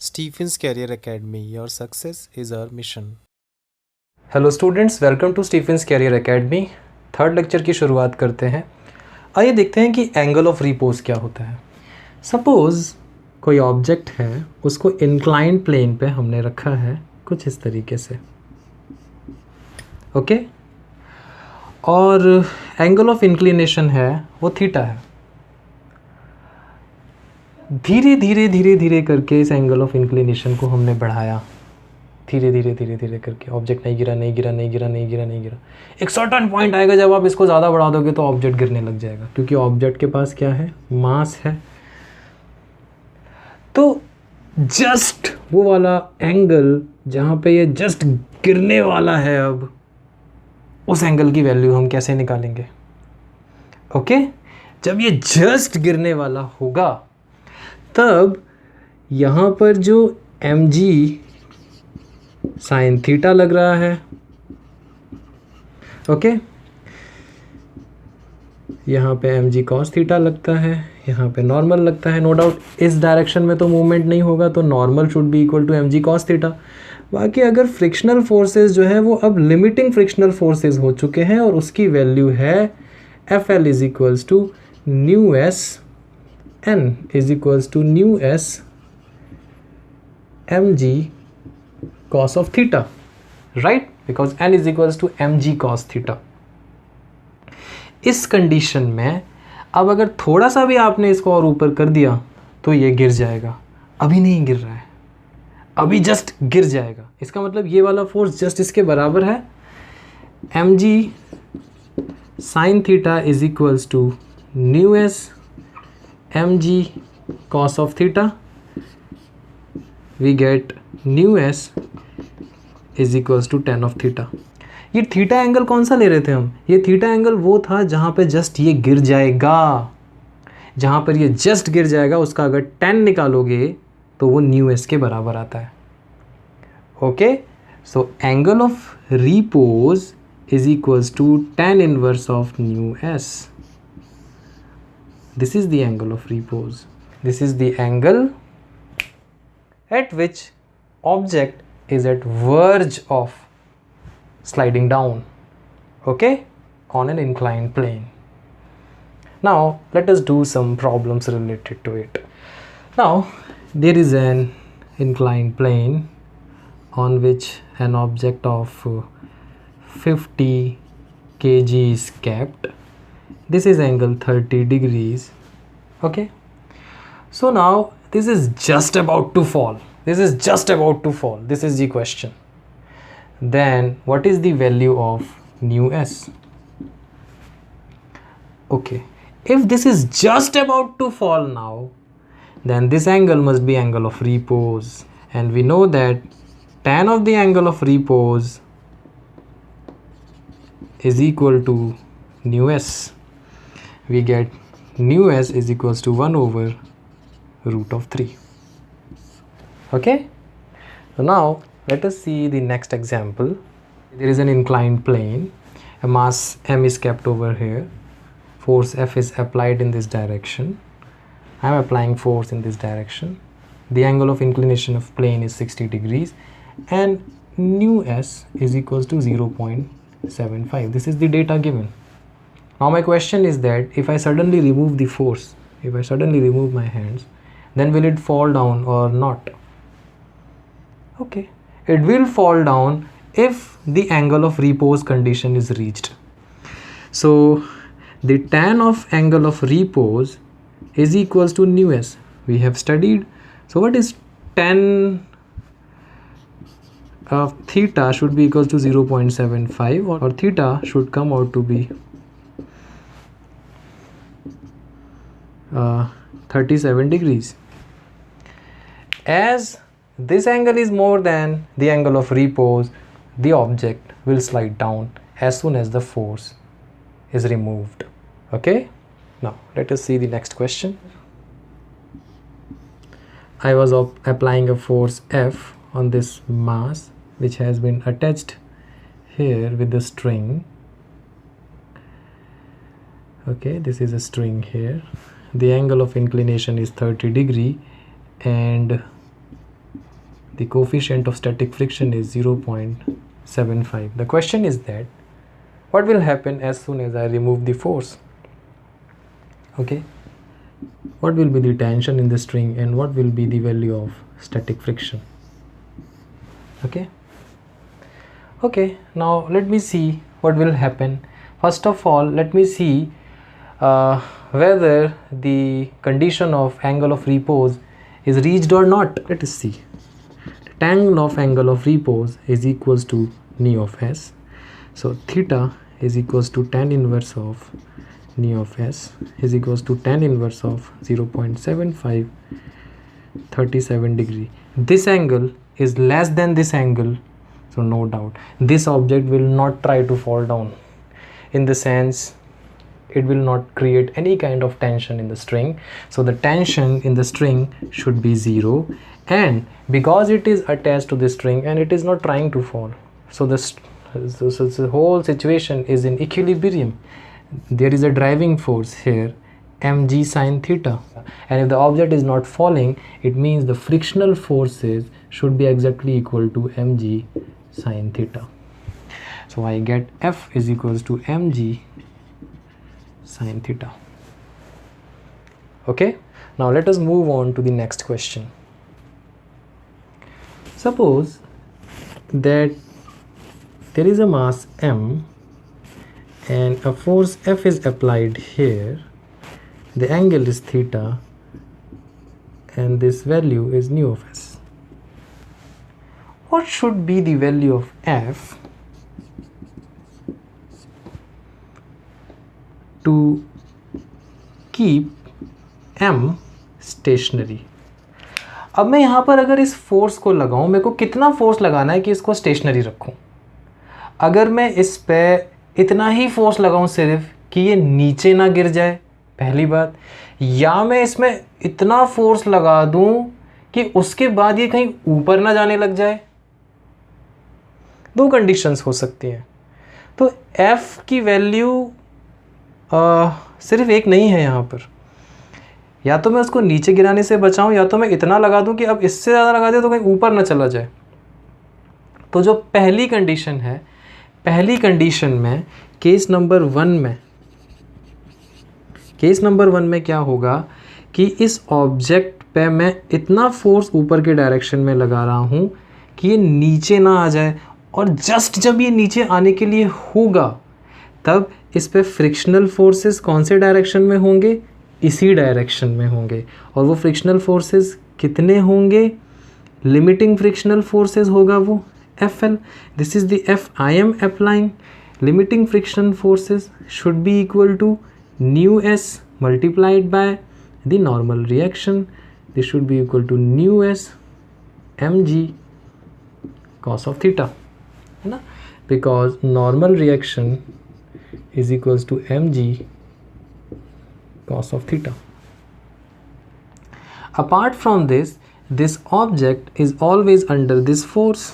Stephen's Career Academy, your success is our mission. Hello students, welcome to Stephens career academy. Third lecture की शुरुआत करते हैं। आइए देखते हैं कि एंगल ऑफ रिपोज क्या होता है। सपोज़ कोई ऑब्जेक्ट है, उसको इंक्लाइंड प्लेन पे हमने रखा है कुछ इस तरीके से, ओके। और एंगल ऑफ इंक्लिनेशन है वो थीटा है। धीरे धीरे धीरे धीरे करके इस एंगल ऑफ इंक्लिनेशन को हमने बढ़ाया, धीरे धीरे धीरे धीरे करके। ऑब्जेक्ट नहीं गिरा नहीं गिरा नहीं गिरा नहीं गिरा नहीं गिरा। एक सर्टन पॉइंट आएगा जब आप इसको ज़्यादा बढ़ा दोगे तो ऑब्जेक्ट गिरने लग जाएगा, क्योंकि ऑब्जेक्ट के पास क्या है, मास है। तो जस्ट वो वाला एंगल जहाँ पे ये जस्ट गिरने वाला है, अब उस एंगल की वैल्यू हम कैसे निकालेंगे? ओके, जब ये जस्ट गिरने वाला होगा तब यहाँ पर जो mg साइन थीटा लग रहा है, ओके, यहाँ पे mg कॉस थीटा लगता है, यहाँ पे नॉर्मल लगता है। नो डाउट इस डायरेक्शन में तो मूवमेंट नहीं होगा, तो normal should be equal to mg cos theta. बाकी अगर फ्रिक्शनल फोर्सेस जो है वो अब लिमिटिंग फ्रिक्शनल फोर्सेस हो चुके हैं और उसकी वैल्यू है FL is equals to mu s n is equals to nu s mg cos of theta, right? Because n is equals to mg cos theta. इस कंडीशन में अब अगर थोड़ा सा भी आपने इसको और ऊपर कर दिया तो ये गिर जाएगा। अभी नहीं गिर रहा है, अभी जस्ट गिर जाएगा। इसका मतलब ये वाला फोर्स जस्ट इसके बराबर है। mg sin theta is equals to nu s mg cos of theta, we get nu s is equals to tan of theta. ये थीटा एंगल कौन सा ले रहे थे हम? ये थीटा एंगल वो था जहाँ पे जस्ट ये गिर जाएगा। जहाँ पर ये जस्ट गिर जाएगा उसका अगर tan निकालोगे तो वो न्यू एस के बराबर आता है। Okay, so angle of repose is equals to tan inverse of mu s. This is the angle of repose. This is the angle at which object is at verge of sliding down, okay, on an inclined plane. Now let us do some problems related to it. Now there is an inclined plane on which an object of 50 kg is kept. This is angle 30 degrees, okay. So now this is just about to fall. This is just about to fall. This is the question. Then what is the value of nu s? Okay, if this is just about to fall now, then this angle must be angle of repose, and we know that tan of the angle of repose is equal to nu s. We get nu s is equals to 1 over root of 3. Okay, so now let us see the next example. There is an inclined plane, a mass m is kept over here, force F is applied in this direction. I am applying force in this direction. The angle of inclination of plane is 60 degrees and nu s is equals to 0.75. This is the data given. Now my question is that if I suddenly remove the force, if I suddenly remove my hands, then will it fall down or not? Okay, it will fall down if the angle of repose condition is reached. So the tan of angle of repose is equals to nu s. We have studied. So what is tan of theta should be equals to 0.75 or theta should come out to be 37 degrees. As this angle is more than the angle of repose, the object will slide down as soon as the force is removed. Okay, now let us see the next question. I was applying a force F on this mass which has been attached here with the string. Okay, this is a string here. The angle of inclination is 30 degree and the coefficient of static friction is 0.75. The question is that what will happen as soon as I remove the force? Okay, what will be the tension in the string and what will be the value of static friction? Okay, now let me see what will happen. First of all, let me see whether the condition of angle of repose is reached or not. Let us see. Tan of angle of repose is equals to nu of s. So theta is equals to tan inverse of nu of s is equals to tan inverse of 0.75 37 degree. This angle is less than this angle, so no doubt this object will not try to fall down, in the sense it will not create any kind of tension in the string. So the tension in the string should be 0, and because it is attached to the string and it is not trying to fall, so the whole situation is in equilibrium. There is a driving force here, mg sine theta, and if the object is not falling, it means the frictional forces should be exactly equal to mg sine theta. So I get F is equals to mg sine theta. Okay, now let us move on to the next question. Suppose that there is a mass m and a force F is applied here. The angle is theta and this value is nu of s. What should be the value of F to keep m stationary? अब मैं यहाँ पर अगर इस force को लगाऊं, मेरे को कितना फोर्स लगाना है कि इसको स्टेशनरी रखूं? अगर मैं इस पे इतना ही फोर्स लगाऊं सिर्फ कि ये नीचे ना गिर जाए, पहली बात, या मैं इसमें इतना फोर्स लगा दूं कि उसके बाद ये कहीं ऊपर ना जाने लग जाए, दो कंडीशंस हो सकती हैं. तो F की वैल्यू सिर्फ एक नहीं है यहाँ पर. या तो मैं उसको नीचे गिराने से बचाऊं, या तो मैं इतना लगा दूं कि अब इससे ज़्यादा लगा दे तो कहीं ऊपर ना चला जाए. तो जो पहली कंडीशन है, पहली कंडीशन में केस नंबर वन में क्या होगा कि इस ऑब्जेक्ट पे मैं इतना फोर्स ऊपर के डायरेक्शन में लगा रहा हूँ कि ये नीचे ना आ जाए, और जस्ट जब ये नीचे आने के लिए होगा तब इस पे फ्रिक्शनल फोर्सेस कौन से डायरेक्शन में होंगे? इसी डायरेक्शन में होंगे. और वो फ्रिक्शनल फोर्सेस कितने होंगे? लिमिटिंग फ्रिक्शनल फोर्सेस होगा वो FL. This is the F I am applying. Limiting friction forces should be equal to nu s multiplied by the normal reaction. This should be equal to nu s mg cos of theta, है ना? Because normal reaction is equals to mg cos of theta. Apart from this, this object is always under this force,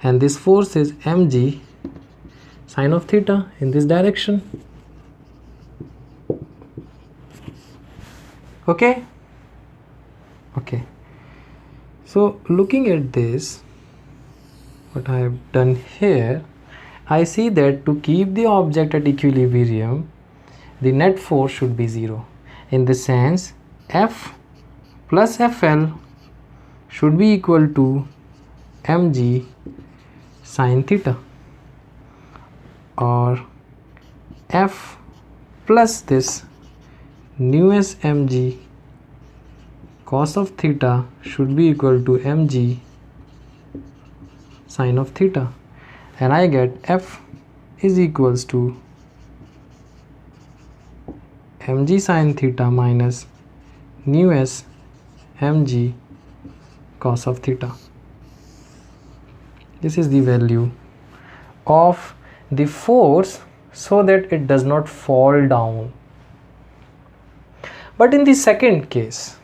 and this force is mg sine of theta in this direction. Okay, so looking at this, what I have done here, I see that to keep the object at equilibrium, the net force should be 0. In the sense, F plus FL should be equal to mg sine theta, or F plus this nu s mg cos of theta should be equal to mg sine of theta, and I get F is equals to mg sine theta minus nu s mg cos of theta. This is the value of the force so that it does not fall down. But in the second case,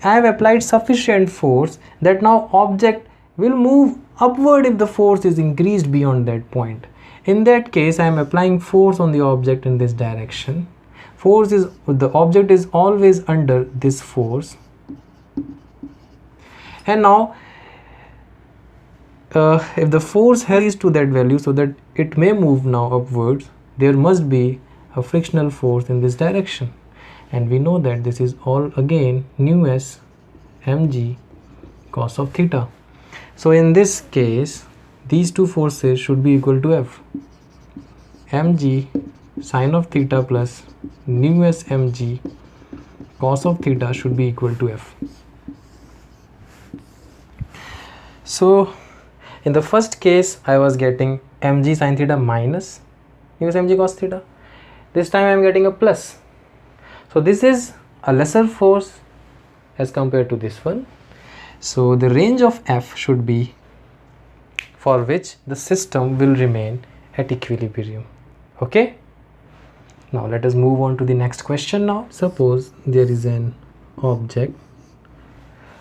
I have applied sufficient force that now object will move upward if the force is increased beyond that point. In that case, I am applying force on the object in this direction. The object is always under this force, And now if the force has to that value so that it may move now upwards, there must be a frictional force in this direction, and we know that this is all again nu s mg cos of theta. So in this case these two forces should be equal to F. mg sine of theta plus nu s mg cos of theta should be equal to F. So in the first case I was getting mg sine theta minus nu s mg cos theta. This time I am getting a plus. So this is a lesser force as compared to this one. So the range of F should be for which the system will remain at equilibrium. Okay, now let us move on to the next question. Now suppose there is an object.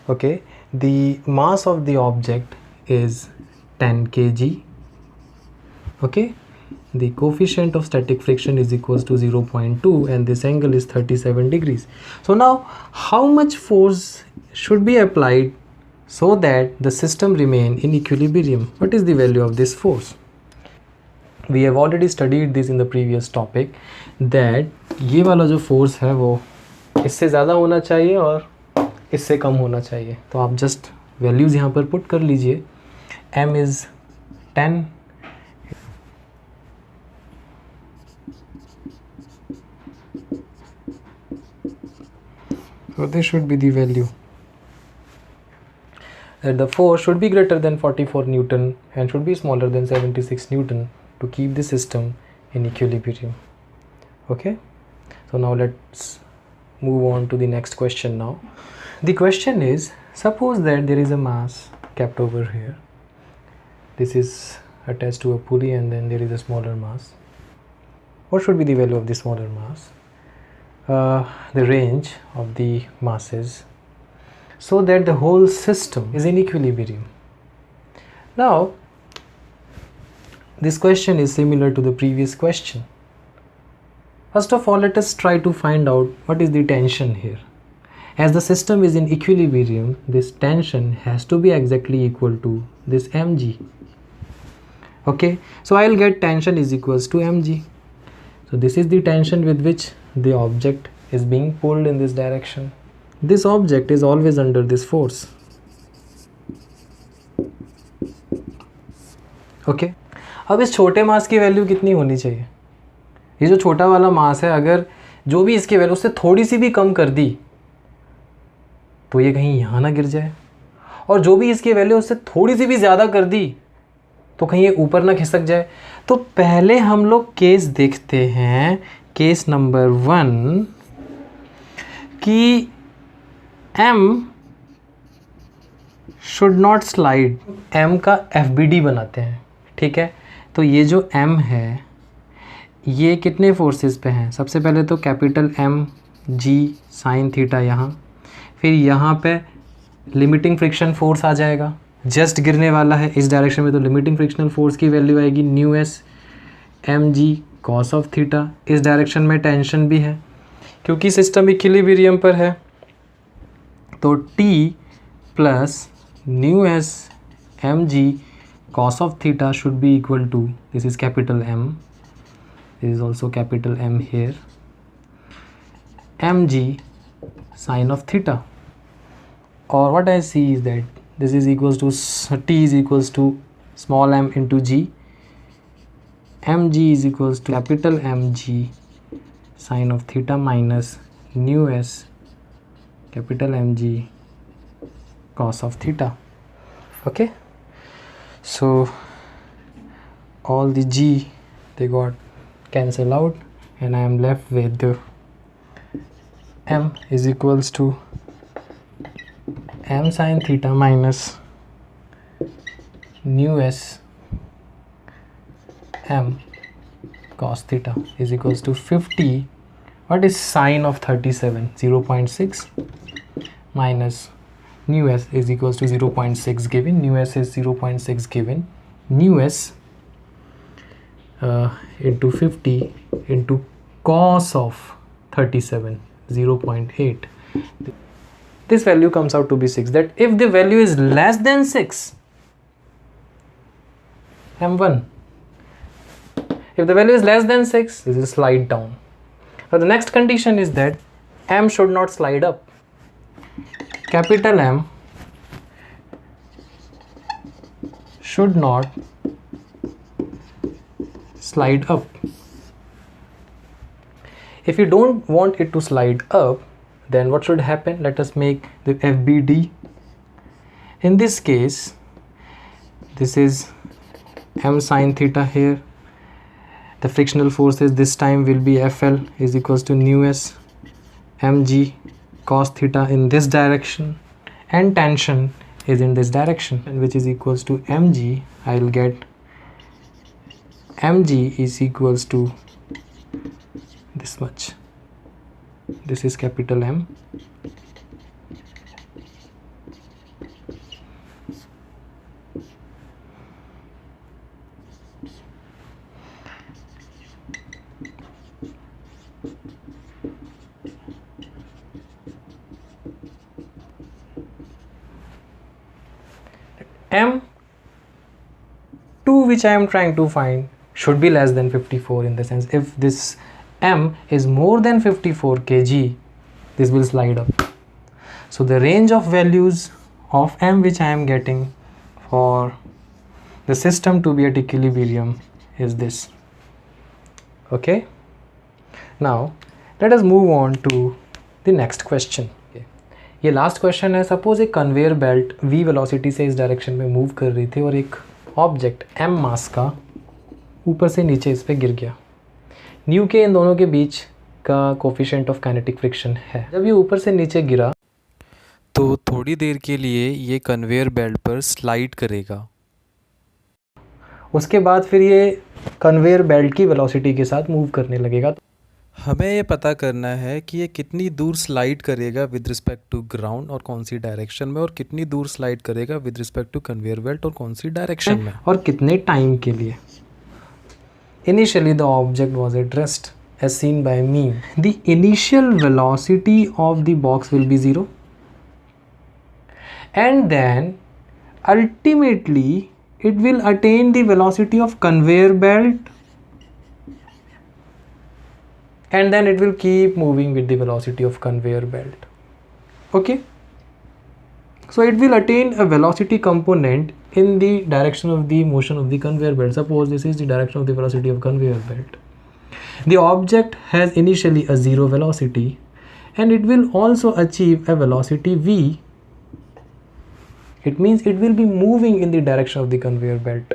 Okay, the mass of the object is 10 kg. Okay, the coefficient of static friction is equals to 0.2 and this angle is 37 degrees. So now how much force should be applied so that the system remain in equilibrium? What is the value of this force? We have already studied this in the previous topic that ये वाला जो force है वो इससे ज़्यादा होना चाहिए और इससे कम होना चाहिए. तो आप just values यहाँ पर put कर लीजिए. M is 10. So this should be the value. That the force should be greater than 44 Newton and should be smaller than 76 Newton to keep the system in equilibrium. Okay, so now let's move on to the next question. Now the question is, suppose that there is a mass kept over here. This is attached to a pulley and then there is a smaller mass. What should be the value of the smaller mass? The range of the masses so that the whole system is in equilibrium. Now this question is similar to the previous question. First of all, let us try to find out what is the tension here. As the system is in equilibrium, this tension has to be exactly equal to this mg. Okay, so I will get tension is equals to mg. So this is the tension with which the object is being pulled in this direction. This object is always under this force. Okay, अब इस छोटे मास की value कितनी होनी चाहिए? ये जो छोटा वाला मास है, अगर जो भी इसकी वैल्यू उससे थोड़ी सी भी कम कर दी तो ये कहीं यहाँ ना गिर जाए, और जो भी इसकी वैल्यू उससे थोड़ी सी भी ज़्यादा कर दी तो कहीं ये ऊपर ना खिसक जाए. तो पहले हम लोग केस देखते हैं, केस नंबर 1, कि M should not slide. M का FBD बनाते हैं. ठीक है, तो ये जो M है ये कितने फोर्सेस पे हैं? सबसे पहले तो capital M G sine theta यहाँ, फिर यहाँ पे लिमिटिंग फ्रिक्शन फोर्स आ जाएगा, जस्ट गिरने वाला है इस डायरेक्शन में, तो लिमिटिंग फ्रिक्शनल फोर्स की वैल्यू आएगी mu s M G cos of theta. इस डायरेक्शन में टेंशन भी है क्योंकि सिस्टम इक्विलिब्रियम पर है, तो T plus mu s M G cos of theta should be equal to, this is capital M, this is also capital M here, mg sine of theta. Or what I see is that this is equals to T is equals to small m into g, mg is equals to capital Mg sine of theta minus nu s capital Mg cos of theta. Okay, so all the g they got cancel out and I am left with the m is equals to m sine theta minus nu s m cos theta is equals to 50. What is sine of 37? 0.6 minus nu s is equals to 0.6 given, nu s is 0.6 given, nu s into 50 into cos of 37, 0.8. this value comes out to be 6. That if the value is less than 6, M1, if the value is less than 6, this will slide down. Now the next condition is that M should not slide up. Capital M should not slide up. If you don't want it to slide up, then what should happen? Let us make the FBD. In this case, this is M sine theta here. The frictional forces this time will be FL is equals to nu S mg cos theta in this direction, and tension is in this direction, which is equals to mg. I will get mg is equals to this much. This is capital M. M2, which I am trying to find, should be less than 54, in the sense if this M is more than 54 kg, this will slide up. So the range of values of M which I am getting for the system to be at equilibrium is this. Okay, now let us move on to the next question. ये last question है. Suppose एक conveyor belt v velocity से इस direction में move कर रही थी और एक ऑब्जेक्ट m मास का ऊपर से नीचे इस पे गिर गया. न्यू के इन दोनों के बीच का कोफिशिएंट ऑफ काइनेटिक फ्रिक्शन है. जब ये ऊपर से नीचे गिरा तो थोड़ी देर के लिए ये कन्वेयर बेल्ट पर स्लाइड करेगा. उसके बाद फिर ये कन्वेयर बेल्ट की वेलोसिटी के साथ मूव करने लगेगा. हमें ये पता करना है कि ये कितनी दूर स्लाइड करेगा विद रिस्पेक्ट टू ग्राउंड और कौन सी डायरेक्शन में, और कितनी दूर स्लाइड करेगा with respect to conveyor belt और कौन सी डायरेक्शन में, और कितने टाइम के लिए. Initially the object was at rest as seen by me. The initial velocity of the box will be 0, and then ultimately it will attain the velocity of conveyor belt, and then it will keep moving with the velocity of conveyor belt. Okay, so it will attain a velocity component in the direction of the motion of the conveyor belt. Suppose this is the direction of the velocity of conveyor belt. The object has initially a 0 velocity, and it will also achieve a velocity v. It means it will be moving in the direction of the conveyor belt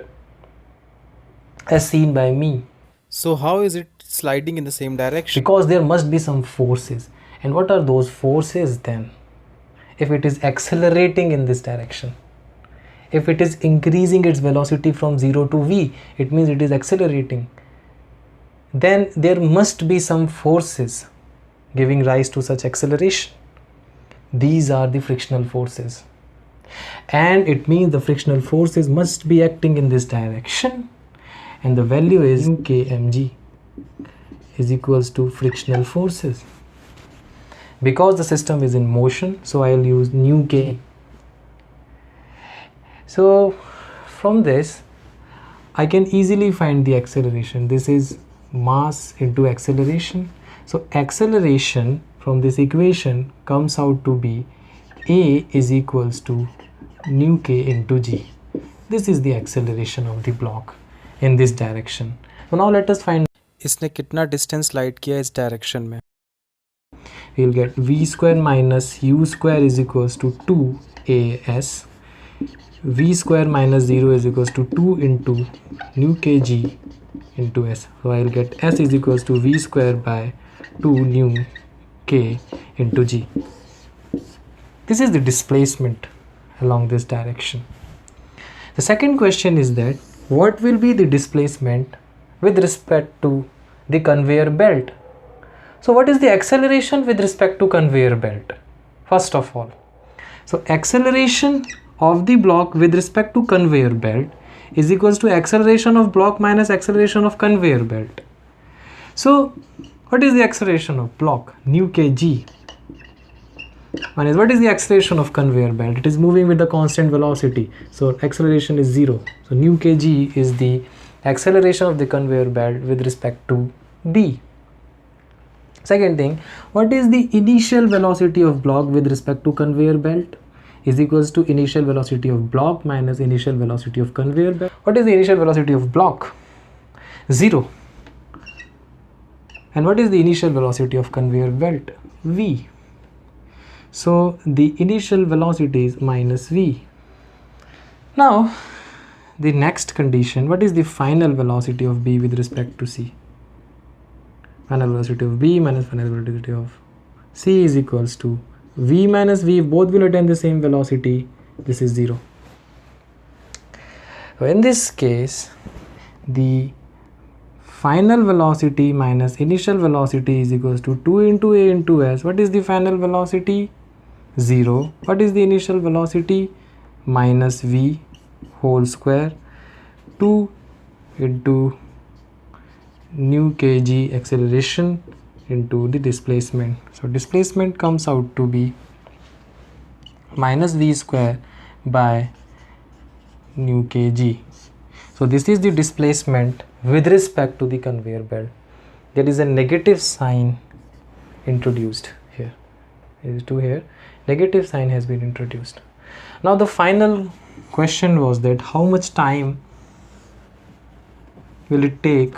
as seen by me. So how is it sliding in the same direction? Because there must be some forces. And what are those forces then? If it is accelerating in this direction, if it is increasing its velocity from 0 to v, it means it is accelerating. Then there must be some forces giving rise to such acceleration. These are the frictional forces. And it means the frictional forces must be acting in this direction. And the value is kmg is equals to frictional forces. Because the system is in motion, so I will use nu k. So from this I can easily find the acceleration. This is mass into acceleration. So acceleration from this equation comes out to be a is equals to nu k into g. This is the acceleration of the block in this direction. So now let us find इसने कितना distance slide किया इस direction में. we will get v square minus u square is equals to 2as. V square minus 0 is equals to 2 into nu kg into s. So I will get s is equals to v square by 2 nu k into g. This is the displacement along this direction. The second question is that what will be the displacement with respect to the conveyor belt? So what is the acceleration with respect to conveyor belt? First of all, so acceleration of the block with respect to conveyor belt is equals to acceleration of block minus acceleration of conveyor belt. So what is the acceleration of block? Nu kg. One is, what is the acceleration of conveyor belt? It is moving with the constant velocity, so acceleration is 0. So nu kg is the acceleration of the conveyor belt with respect to b. Second thing, what is the initial velocity of block with respect to conveyor belt? Is equals to initial velocity of block minus initial velocity of conveyor belt. What is the initial velocity of block? 0. And what is the initial velocity of conveyor belt? V. So the initial velocity is minus v. Now the next condition, what is the final velocity of b with respect to c? Final velocity of b minus final velocity of c is equals to v minus v. Both will attain the same velocity. This is 0. So in this case, the final velocity minus initial velocity is equals to 2 into a into s. What is the final velocity? 0. What is the initial velocity? Minus v whole square, 2 into nu kg acceleration into the displacement. So displacement comes out to be minus v square by nu kg. So this is the displacement with respect to the conveyor belt. There is a negative sign introduced here. There is 2 here. Negative sign has been introduced. Now the final question was that how much time will it take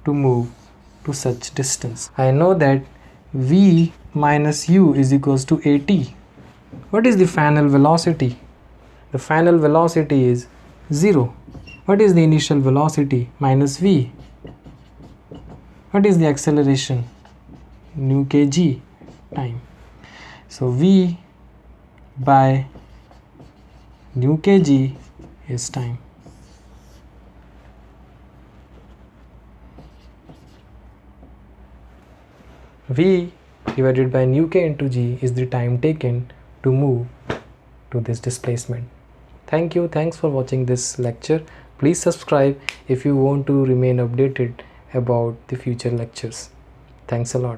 to move to such distance? I know that v minus u is equals to at. What is the final velocity? The final velocity is 0. What is the initial velocity? Minus v. What is the acceleration? Nu kg time. So v by nu kg is time. V divided by nu k into g is the time taken to move to this displacement. Thank you. Thanks for watching this lecture. Please subscribe if you want to remain updated about the future lectures. Thanks a lot.